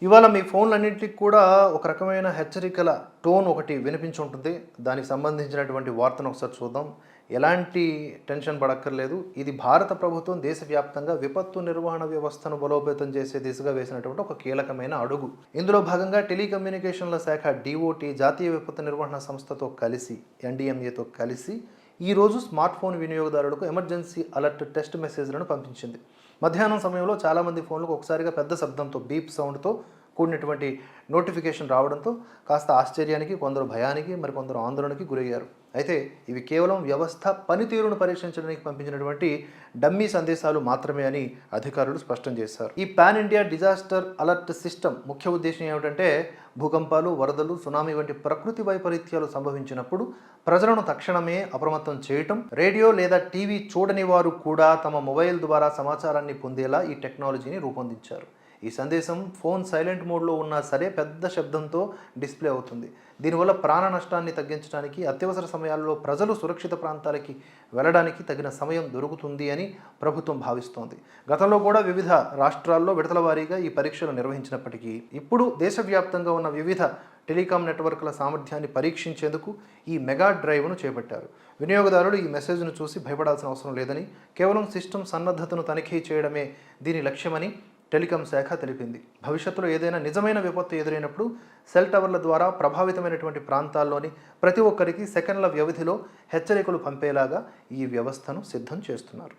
ఇవాళ మీ ఫోన్లన్నింటికి కూడా ఒక రకమైన హెచ్చరికల టోన్ ఒకటి వినిపించి ఉంటుంది. దానికి సంబంధించినటువంటి వార్తను ఒకసారి చూద్దాం. ఎలాంటి టెన్షన్ పడక్కర్లేదు. ఇది భారత ప్రభుత్వం దేశవ్యాప్తంగా విపత్తు నిర్వహణ వ్యవస్థను బలోపేతం చేసే దిశగా వేసినటువంటి ఒక కీలకమైన అడుగు. ఇందులో భాగంగా టెలికమ్యూనికేషన్ల శాఖ డిఓటి జాతీయ విపత్తు నిర్వహణ సంస్థతో కలిసి ఎన్డీఎంఏతో కలిసి ఈరోజు స్మార్ట్ ఫోన్ వినియోగదారులకు ఎమర్జెన్సీ అలర్ట్ టెస్ట్ మెసేజ్లను పంపించింది. మధ్యాహ్నం సమయంలో చాలామంది ఫోన్లకు ఒకసారిగా పెద్ద శబ్దంతో బీప్ సౌండ్తో కూడినటువంటి నోటిఫికేషన్ రావడంతో కాస్త ఆశ్చర్యానికి, కొందరు భయానికి, మరికొందరు ఆందోళనకి గురయ్యారు. అయితే ఇవి కేవలం వ్యవస్థ పనితీరును పరీక్షించడానికి పంపించినటువంటి డమ్మీ సందేశాలు మాత్రమే అని అధికారులు స్పష్టం చేశారు. ఈ pan India disaster alert system ముఖ్య ఉద్దేశం ఏమిటంటే భూకంపాలు, వరదలు, సునామీ వంటి ప్రకృతి వైపరీత్యాలు సంభవించినప్పుడు ప్రజలను తక్షణమే అప్రమత్తం చేయటం, రేడియో లేదా టీవీ చూడని వారు కూడా తమ మొబైల్ ద్వారా సమాచారాన్ని పొందేలా ఈ టెక్నాలజీని రూపొందించారు. ఈ సందేశం ఫోన్ సైలెంట్ మోడ్లో ఉన్నా సరే పెద్ద శబ్దంతో డిస్ప్లే అవుతుంది. దీనివల్ల ప్రాణ నష్టాన్ని తగ్గించడానికి, అత్యవసర సమయాల్లో ప్రజలు సురక్షిత ప్రాంతాలకి వెళ్ళడానికి తగిన సమయం దొరుకుతుంది అని ప్రభుత్వం భావిస్తోంది. గతంలో కూడా వివిధ రాష్ట్రాల్లో విడతల వారీగా ఈ పరీక్షలు నిర్వహించినప్పటికీ ఇప్పుడు దేశవ్యాప్తంగా ఉన్న వివిధ టెలికాం నెట్వర్క్ల సామర్థ్యాన్ని పరీక్షించేందుకు ఈ మెగా డ్రైవ్ను చేపట్టారు. వినియోగదారులు ఈ మెసేజ్ను చూసి భయపడాల్సిన అవసరం లేదని, కేవలం సిస్టమ్ సన్నద్ధతను తనిఖీ చేయడమే దీని లక్ష్యమని టెలికాం శాఖ తెలిపింది. భవిష్యత్తులో ఏదైనా నిజమైన విపత్తు ఎదురైనప్పుడు సెల్ టవర్ల ద్వారా ప్రభావితమైనటువంటి ప్రాంతాల్లోని ప్రతి ఒక్కరికి సెకండ్ల వ్యవధిలో హెచ్చరికలు పంపేలాగా ఈ వ్యవస్థను సిద్ధం చేస్తున్నారు.